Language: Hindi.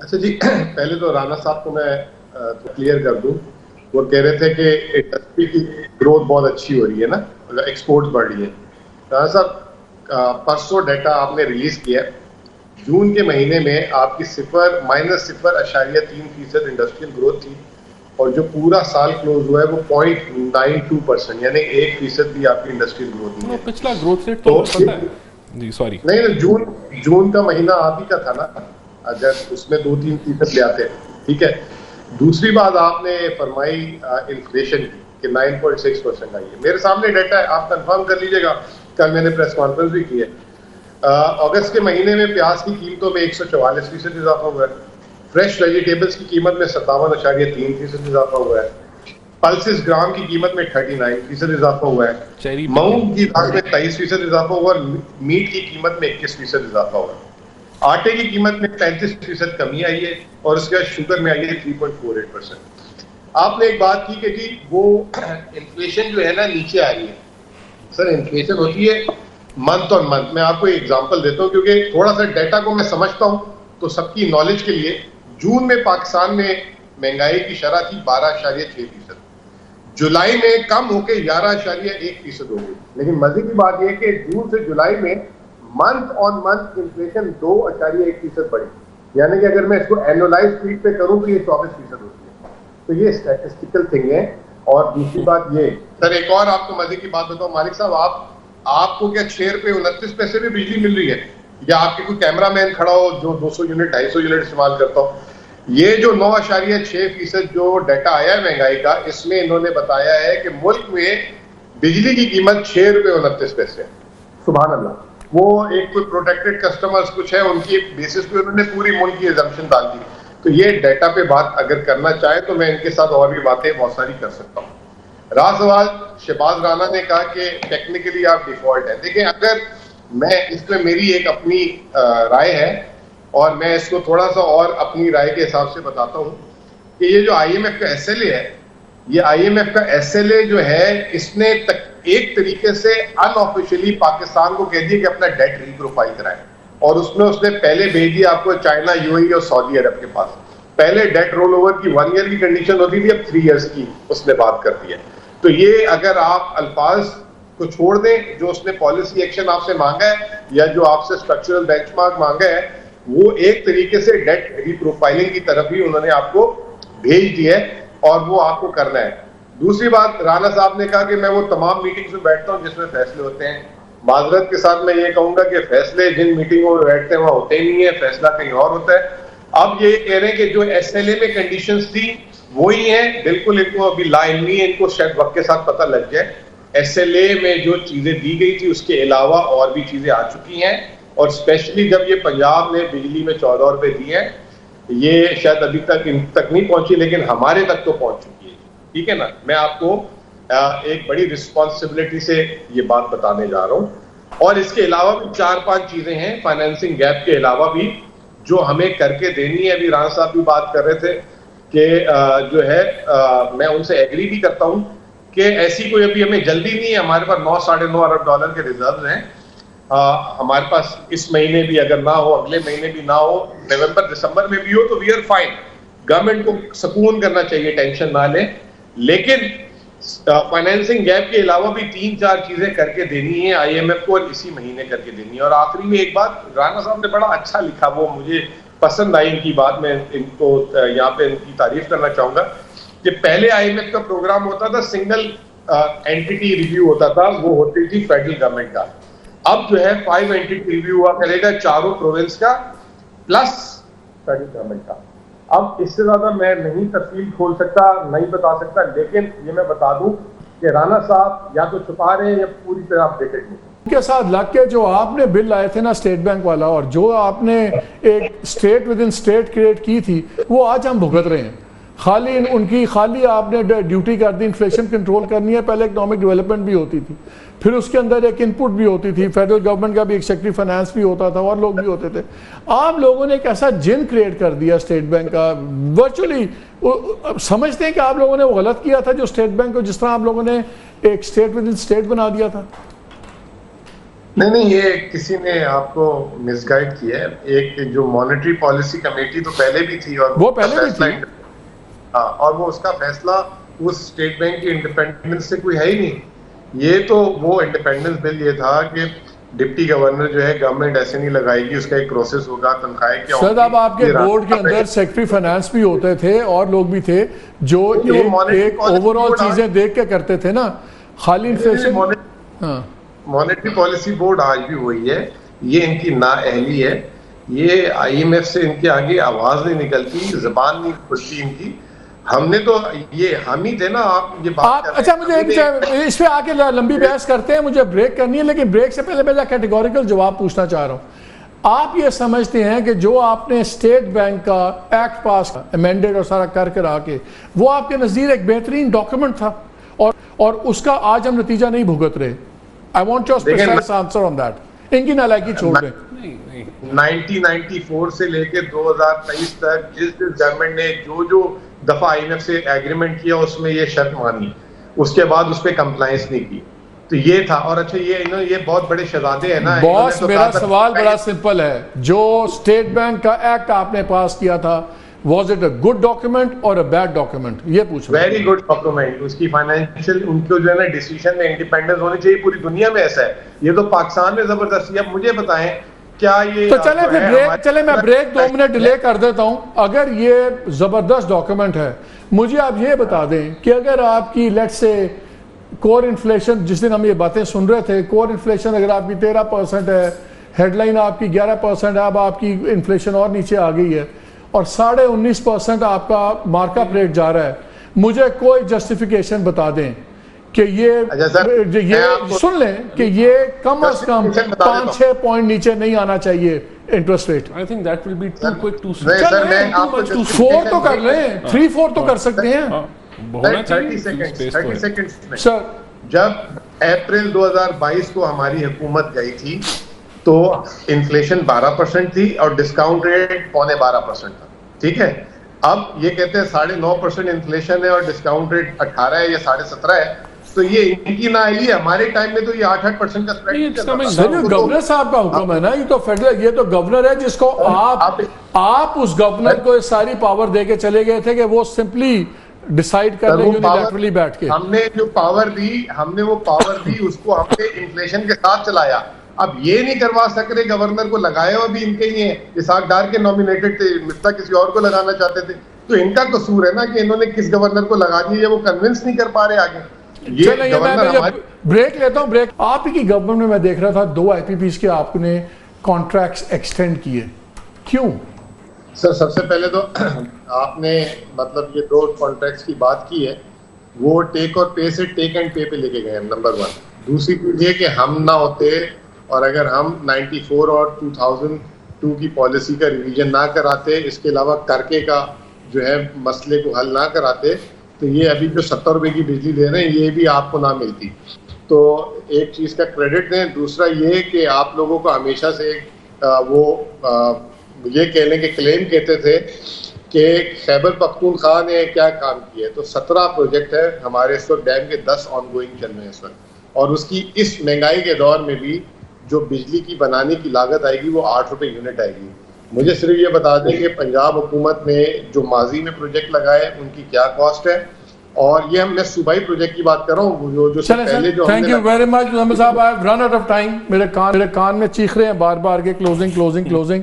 अच्छा जी, पहले तो राना साहब को मैं तो क्लियर कर दूं। वो कह रहे थे कि इंडस्ट्री की ग्रोथ बहुत अच्छी हो रही है ना, मतलब एक्सपोर्ट्स बढ़ रही है। राना साहब, परसों डाटा आपने रिलीज किया है। जून के महीने में आपकी -0.3% इंडस्ट्रियल ग्रोथ थी, और जो पूरा साल क्लोज हुआ है वो 0.92%, यानी 1% भी आपकी इंडस्ट्रियल ग्रोथ नहीं वो है। पिछला ग्रोथ रेट तो तो पता है जी, सॉरी। नहीं नहीं, जून जून का महीना आप ही का था ना, अगर उसमें 2-3% ले आते हैं, ठीक है। दूसरी बात आपने फरमाई इन्फ्लेशन की कि 9.6% आई है। मेरे सामने डाटा है, आप कंफर्म कर लीजिएगा। कल मैंने प्रेस कॉन्फ्रेंस भी की है। अगस्त के महीने में प्याज की कीमतों में 144% इजाफा हुआ है। फ्रेश वेजिटेबल्स की कीमत में 57.3% इजाफा हुआ है। पल्सिस ग्राम की कीमत में 39% इजाफा हुआ है। Cherry picking. मूंग की दाल में 23% इजाफा हुआ और मीट की कीमत में 21% इजाफा हुआ है। आटे की कीमत में 35% कमी आई है, और उसके बाद शुगर में आई है 3.48%। आपने एक बात की कि जी वो इन्फ्लेशन जो है ना नीचे आ रही है। सर, इन्फ्लेशन होती है मंथ ऑन मंथ। मैं आपको एक एग्जांपल देता हूं, क्योंकि थोड़ा सा डाटा को मैं समझता हूं, तो सबकी नॉलेज के लिए। जून में पाकिस्तान में महंगाई की शरह थी 12.6%। जुलाई में कम होकर 11.1% हो गई। लेकिन मजे की बात यह कि जून से जुलाई में मंथ ऑन मंथ इन्फ्लेशन 2.1% बढ़ी। यानी कि अगर मैं इसको एनुअलाइज स्पीड पे करूं तो ये 24% होती है। तो ये स्टैटिस्टिकल थिंग है। और दूसरी बात ये, सर एक और आपको मजे की बात बताऊं मालिक साहब, आपको क्या 6 रुपए 29 पैसे में बिजली मिल रही है? या आपके कोई कैमरामैन खड़ा हो जो 200 यूनिट 250 यूनिट इस्तेमाल करता हो? ये जो 9.6% जो डाटा आया है महंगाई का, इसमें इन्होंने बताया है कि मुल्क में बिजली की कीमत 6 रुपए 29 पैसे है। सुभान अल्लाह। वो एक कोई प्रोटेक्टेड कस्टमर्स कुछ है, उनकी बेसिस पे उन्होंने पूरी मुल्क की एजम्पशन डाल दी। तो ये डाटा पे बात अगर करना चाहे तो मैं इनके साथ और भी बातें बहुत सारी कर सकता हूँ। रहा सवाल, शहबाज राना ने कहा कि टेक्निकली आप डिफॉल्ट है। देखिए, अगर मैं इसमें मेरी एक अपनी राय है, और मैं इसको थोड़ा सा और अपनी राय के हिसाब से बताता हूं कि ये जो आईएमएफ का एसएलए है, ये आईएमएफ का एसएलए जो है, इसने एक तरीके से अनऑफिशियली पाकिस्तान को कह दिया कि अपना डेट रीप्रोफाइल कराएं। और उसमें उसने पहले भेज दिया आपको चाइना, यूएई और सऊदी अरब के पास। पहले डेट रोल ओवर की 1 ईयर की कंडीशन होती थी, अब 3 इयर्स की उसने बात कर दी है। तो ये अगर आप अल्फाज को छोड़ दें, जो उसने पॉलिसी एक्शन आपसे मांगा है या जो आपसे स्ट्रक्चरल बेंचमार्क मांगा है, वो एक तरीके से डेट रीप्रोफाइलिंग की तरफ ही उन्होंने आपको भेज दिया है, और वो आपको करना है। दूसरी बात, राना साहब ने कहा कि मैं वो तमाम मीटिंग्स में बैठता हूं जिसमें फैसले होते हैं। माजरत के साथ मैं ये कहूंगा कि फैसले जिन मीटिंगों में बैठते हैं वहां होते ही नहीं है, फैसला कहीं और होता है। अब ये कह रहे हैं कि जो एसएलए में कंडीशंस थी वही है, बिल्कुल इनको अभी लाइन नहीं है, इनको शायद वक्त के साथ पता लग जाए। एसएलए में जो चीजें दी गई थी उसके अलावा और भी चीजें आ चुकी हैं, और स्पेशली जब ये पंजाब ने बिजली में 14 रुपए दिए हैं, ये शायद अभी तक इन तक नहीं पहुंची, लेकिन हमारे तक तो पहुंच चुकी है। ठीक है ना? मैं आपको एक बड़ी रिस्पॉन्सिबिलिटी से ये बात बताने जा रहा हूं। और इसके अलावा भी 4-5 चीजें हैं फाइनेंसिंग गैप के अलावा भी, जो हमें करके देनी है। अभी राणा साहब भी बात कर रहे थे कि जो है मैं उनसे एग्री भी करता हूं कि ऐसी कोई अभी हमें जल्दी नहीं है। हमारे पास 9-9.5 अरब डॉलर के रिजर्व हैं। हमारे पास इस महीने भी अगर ना हो, अगले महीने भी ना हो, नवंबर दिसंबर में भी हो, तो वी आर फाइन। गवर्नमेंट को सुकून करना चाहिए, टेंशन ना ले। लेकिन फाइनेंसिंग गैप के अलावा भी 3-4 चीजें करके देनी है आईएमएफ को, और इसी महीने करके देनी है। और आखिरी में एक बात राणा साहब ने बड़ा अच्छा लिखा, वो मुझे पसंद आई इनकी बात। मैं इनको यहाँ पे इनकी तारीफ करना चाहूंगा कि पहले आईएमएफ का प्रोग्राम होता था, सिंगल एंटिटी रिव्यू होता था, वो होती थी फेडरल गवर्नमेंट का। अब जो है 5 एंटिटी रिव्यू हुआ करेगा, चारों प्रोविंस का प्लस फेडरल गवर्नमेंट का। अब इससे ज्यादा मैं नहीं तफसील खोल सकता, नहीं बता सकता, लेकिन ये मैं बता दूं कि राणा साहब या तो छुपा रहे हैं या पूरी तरह अपडेटेड नहीं के साथ लग के जो आपने बिल लाए थे ना स्टेट बैंक वाला, और जो आपने एक state with in state create की थी, वो आज हम भुगत रहे हैं। खाली आपने ड्यूटी कर दी, इन्फ्लेशन कंट्रोल करनी है। पहले इकोनॉमिक डेवलपमेंट भी होती थी, फिर उसके अंदर एक इनपुट भी होती थी, फेडरल गवर्नमेंट का भी एक सेक्रेटरी फाइनेंस भी होता था, और लोग भी होते थे। आप लोगों ने एक ऐसा जिन क्रिएट कर दिया स्टेट बैंक का, वर्चुअली समझते हैं कि आप लोगों ने वो गलत किया था जो स्टेट बैंक को, जिस तरह आप लोगों ने एक स्टेट विद इन स्टेट बना दिया था। नहीं, ये किसी ने आपको मिसगाइड किया है। एक जो मॉनेटरी पॉलिसी कमेटी तो पहले भी थी, और वो पहले भी थी। हाँ, और वो उसका फैसला उस स्टेट बैंक की इंडिपेंडेंस से कोई है ही नहीं। ये तो वो इंडिपेंडेंस बिल ये था कि डिप्टी गवर्नर जो है, गवर्नमेंट ऐसे नहीं लगाएगी, उसका एक प्रोसेस होगा, तनख्वाहें क्या सर अब आपके बोर्ड के अंदर सेक्रेटरी फाइनेंस भी होते थे और लोग भी थे जो एक ओवरऑल चीजें देख के करते थे ना, खाली इन्फ्लेशन। हाँ, मॉनेटरी पॉलिसी बोर्ड आज भी वही है, ये इनकी नाअहली है। ये IMF से इनके आगे आवाज नहीं निकलती, जबान नहीं खुलती इनकी। हमने तो ये हम ही थे ना, आप ये बात अच्छा मुझे इस पे आके लंबी बहस करते हैं, मुझे ब्रेक करनी है, लेकिन ब्रेक से पहले मैं कैटेगोरिकल जवाब पूछना चाह रहा हूँ। आप ये समझते हैं कि जो आपने स्टेट बैंक का एक्ट पास अमेंडेड और सारा करके आके, वो आपके नजदीक एक बेहतरीन डॉक्यूमेंट था और उसका आज हम नतीजा नहीं भुगत रहे? I want your precise answer on that. इनकी नालायकी छोड़ दें। 1994 से लेकर 2023 तक जिस गवर्नमेंट ने जो दफा IMF से एग्रीमेंट किया उसमें ये शर्त मानी, उसके बाद उस पर कंप्लायंस नहीं की, तो ये था। और अच्छा ये बहुत बड़े शहजादे हैं ना बॉस। तो मेरा सवाल बड़ा सिंपल है, जो स्टेट बैंक का एक्ट आपने पास किया था, was it a good document or a bad document? ये पूछ रहा हूं। Very good document. उसकी फाइनेंशियल उनको जो है ना डिसीजन में इंडिपेंडेंस होनी चाहिए। पूरी दुनिया में ऐसा है, ये तो पाकिस्तान में जबरदस्ती। अब मुझे बताएं क्या ये तो चले फिर ब्रेक, चले मैं ब्रेक 2 मिनट डिले कर देता हूं। अगर ये जबरदस्त डॉक्यूमेंट है, मुझे आप ये बता दें कि अगर आपकी लेट्स से कोर इन्फ्लेशन, जिस दिन हम ये बातें सुन रहे थे, कोर इन्फ्लेशन अगर आपकी 13% है, हेडलाइन आपकी 11% है, अब आपकी इन्फ्लेशन और नीचे आ गई है और 19.5% आपका मार्कअप रेट जा रहा है, मुझे कोई जस्टिफिकेशन बता दें कि ये सुन लें कि ये कम से कम 5-6 पॉइंट नीचे नहीं आना चाहिए interest rate. I think that will be too quick to 4 तो कर लें, 3-4 तो कर सकते हैं। 30 सेकंड्स में सर, जब अप्रैल 2022 को हमारी हुकूमत गई थी तो इन्फ्लेशन 12% थी और डिस्काउंट रेट 12.25% था, ठीक है। अब ये कहते हैं 9.5% इन्फ्लेशन है और डिस्काउंट रेट 18 है या 17.5 है, तो ये इनकी नाअहली है। हमारे टाइम में तो ये 8% का स्प्रेड। गवर्नर साहब का हुक्म है ना, ये तो फेडरल, ये तो गवर्नर है जिसको आप उस गवर्नर को सारी पावर दे के चले गए थे कि वो सिंपली डिसाइड कर ले यूनिलैटरली बैठ के। हमने जो पावर दी, उसको हमने इन्फ्लेशन के साथ चलाया। अब ये नहीं करवा सक रहे, गवर्नर को लगाया हुआ भी इनके ही है, इसाक डार के नॉमिनेटेड थे, मिफ्ता किसी और को लगाना चाहते थे, तो इनका कसूर है ना कि इन्होंने किस गवर्नर को लगा दिया, वो कन्विंस नहीं कर पा रहे आगे। मैं ब्रेक लेता हूं, ब्रेक। आप ही की गवर्नमेंट में मैं देख रहा था 2 IPPs के आपने कॉन्ट्रैक्ट्स एक्सटेंड किए, क्यों? सर सबसे पहले तो आपने मतलब ये 2 कॉन्ट्रैक्ट्स की बात की है, वो टेक और पे से टेक एंड पे पे लेके गए, नंबर 1। दूसरी चीज ये कि हम ना होते और अगर हम 94 और 2002 की पॉलिसी का रिवीजन ना कराते, इसके अलावा करके का जो है मसले को हल ना कराते, तो ये अभी जो 70 रुपए की बिजली दे रहे हैं ये भी आपको ना मिलती। तो एक चीज़ का क्रेडिट दें। दूसरा ये कि आप लोगों को हमेशा से ये कहने के क्लेम कहते थे कि खैबर पख्तूनख्वा ने क्या काम किया है, तो 17 प्रोजेक्ट है हमारे इस वक्त, डैम के 10 ऑनगोइंग चल रहे हैं इस वक्त, और उसकी इस महंगाई के दौर में भी जो बिजली की बनाने की लागत आएगी वो 8 रुपए यूनिट आएगी। मुझे सिर्फ ये बता दें कि पंजाब हुकूमत ने जो माजी में प्रोजेक्ट लगाए उनकी क्या कॉस्ट है, और ये मैं सूबाई प्रोजेक्ट की बात कर रहा हूँ जो पहले जो। थैंक यू वेरी मच साहब, I have run out of time. मेरे कान में चीख रहे हैं बार बार के क्लोजिंग क्लोजिंग क्लोजिंग।